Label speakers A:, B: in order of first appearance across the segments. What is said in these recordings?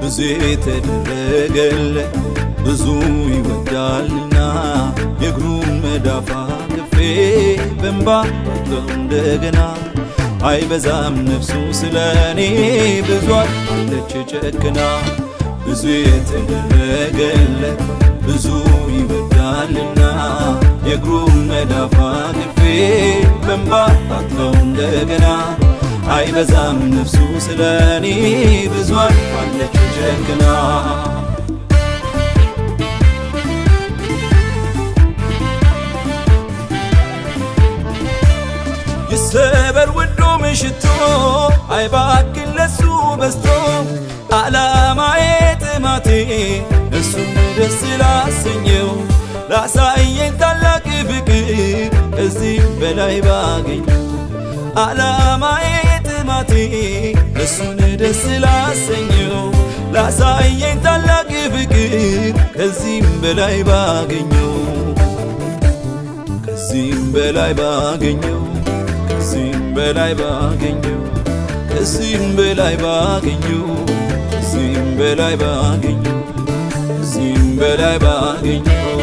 A: ብዙ የተደረገለት ብዙ ይወዳልና የእግሩን መዳፍ አቅፌ በእንባ አጥበው እንደገና አይበዛም ነፍሱ ስለኔ ብዙ አለች ጨክና ብዙ የተደረገለት ብዙ ይወዳልና የእግሩን መዳፍ አቅፌ በእንባ አጥበው እንደገና አይበዛም ነፍሱ ስለኔ ብዙ አለች ጨክና ይሰበር ውዱ ምሽቶ አይባክን ለሱ በስቶ ዓላማዬ ጥማቴ እሱን ደስ ላሰኘው ላሳየኝ ታላቅ ፍቅር ከዚህም በላይ ባገኘው ዓላማዬ ጥማቴ እሱን ደስ ላሰኘው ላሳየኝ ታላቅ ፍቅር ከዚህም በላይ ባገኘው ከዚህም በላይ ባገኘው ከዚህም በላይ ባገኘው ከዚህም በላይ ባገኘው ከዚህም በላይ ባገኘው ከዚህም በላይ ባገኘው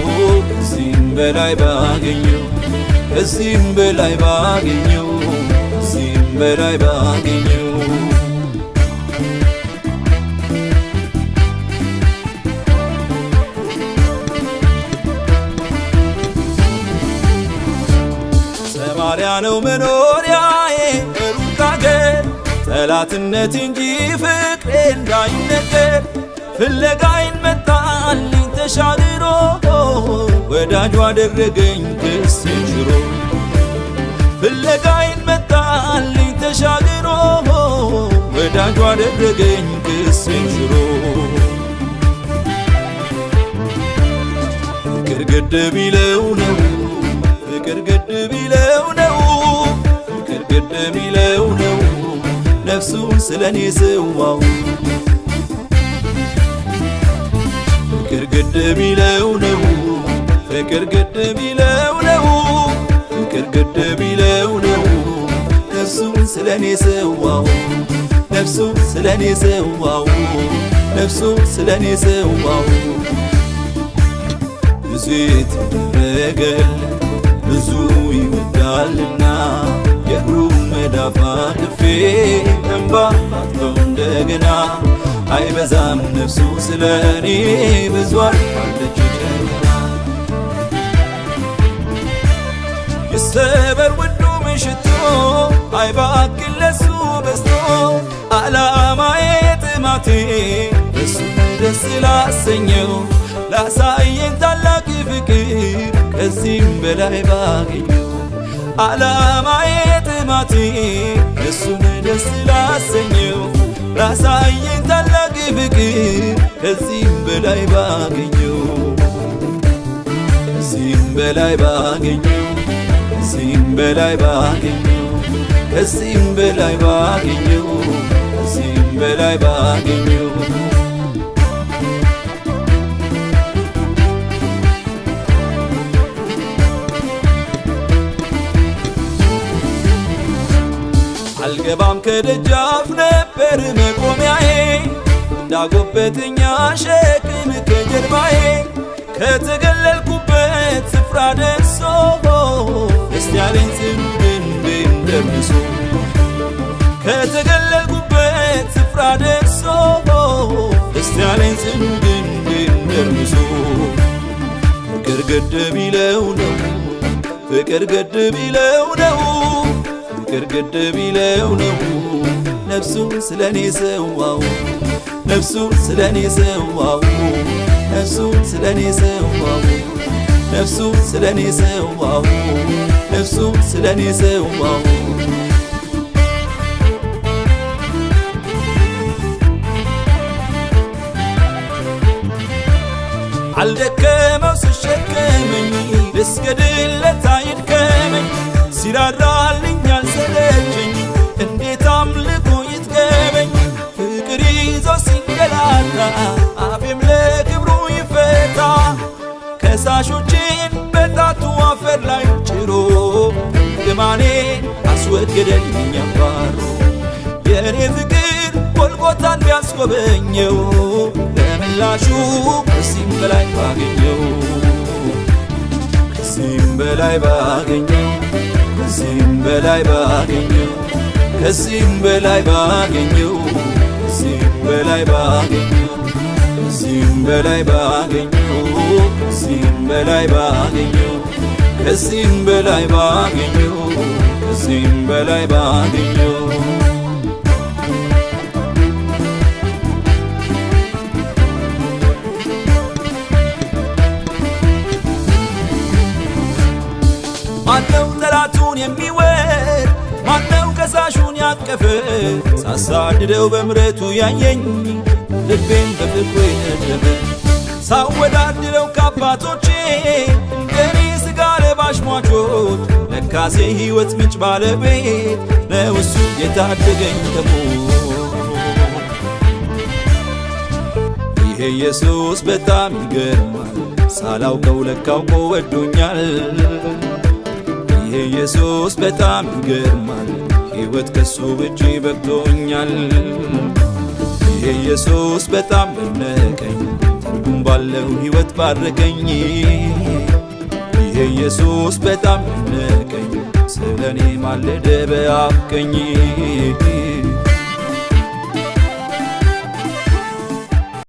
A: ከዚህም በላይ ባገኘው ከዚህም በላይ ባገኘው ከዚህም በላይ ባገኘው ሰማርያ ነው መኖሪያዬ ሩቅ አገር ጠላትነት እንጂ ፍቅሬ እንዳይነገር ፍለጋዬን መጣልኝ ተሻግሮ ወዳጁ አደረገኝ ክሴን ሽሮ ፍለጋዬን መጣልኝ ተሻግሮ ወዳጁ አደረገኝ ክሴን ሽሮ ፍቅር ግድ ቢለው ነው ፍቅር ግድ ቢለው ነው ፍቅር ግድ ቢለው ነው ነፍሱን ስለኔ ሰዋው ፍቅር ግድ ቢለው ነው ፍቅር ግድ ቢለው ነው ፍቅር ግድ ቢለው ነው ነፍሱን ስለኔ ሰዋው ነፍሱን ስለኔ ሰዋው ነፍሱን ስለኔ ሰዋው ብዙ የተደረገለት ብዙ ይወዳልና የእግሩን መዳፍ አቅፌ በእንባ አጥበው እንደገና አይበዛም ነፍሱ ስለኔ ብዙ አለች ጨክና ይሰበር ውዱ ምሽቶ አይባክን ለሱ በስቶ ዓላማዬ ጥማቴ እሱን ደስ ላሰኘው ላሳየኝ ታላቅ ፍቅር ከዚህም በላይ ባገኘው ዓላማዬ ጥማቴ እሱን ደስ ላሰኘው ላሳየኝ ታላቅ ፍቅር ከዚህም በላይ ባገኘው ከዚህም በላይ ባገኘው ከዚህም በላይ ባገኘው ከዚህም በላይ ባገኘው ከዚህም በላይ ባገኘው አልገባም ከደጃፍ ነበር መቆሚያዬ እንዳጎበተኛ ሸክም ከጀርባዬ ከተገለልኩበት ስፍራ ደርሶ ደስ ያለኝ ጽኑ ልቤን ደርሶ ከተገለልኩበት ስፍራ ደርሶ ደስ ያለኝ ጽኑ ልቤን ደርሶ ፍቅር ግድ ቢለው ነው ፍቅር ግድ ቢለው ነው ፍቅር ግድ ቢለው ነው ነፍሱን ስለኔ ሰዋው ነፍሱን ስለኔ ሰዋው ነፍሱን ስለኔ ሰዋው ነፍሱን ስለኔ ሰዋው ነፍሱን ስለኔ ሰዋው አልደከመው ሲሸከመኝ ልስገድለት አይድከመኝ ሲራራልኝ አልሰለቸኝ እንዴት አምልኮ ይጥገበኝ ፍቅር ይዞ ሲንገላታ አፌም ለክብሩ ይፈታ ከሳሾቼን በጣቱ አፈር ላይ ጭሮ ግማኔን አስወገደልኝ አባሮ የኔ ፍቅር ጎልጎታን ቢያስጎበኘው ለምላሹ ከዚህም በላይ ባገኘው ከዚህም በላይ ባገኘው ከዚህም በላይ ባገኘው ከዚህም በላይ ባገኘው ከዚህም በላይ ባገኘው ከዚህም በላይ ባገኘው ከዚህም በላይ ባገኘው ከዚህም በላይ ባገኘው ከዚህም በላይ ባገኘው ማነው ጠላቱን የሚወድ ማነው ከሳሹን ያቀፈ ሳሳድደው በምሕረቱ ያየኝ ልቤን በፍቅሩ የነደፈ ሳወዳድረው ከአባቶቼ እንደኔ ሥጋ ለባሽ ሟቾች ለካሴ ሕይወት ምንጭ ባለቤት ነው እሱ የታደገኝ ከሞት ይሄ ኢየሱስ በጣም ይገርማል ሳላውቀው ለካ አውቆ ወዶኛል ይሄ ኢየሱስ በጣም ይገርማል ሕይወት ከሱ እጅ በቅቶኛል ይሄ ኢየሱስ በጣም ደነቀኝ ትርጉም ባለው ሕይወት ባረከኝ ይሄ ኢየሱስ በጣም ደነቀኝ ስለኔ ማለደ በአፍ ቀኝ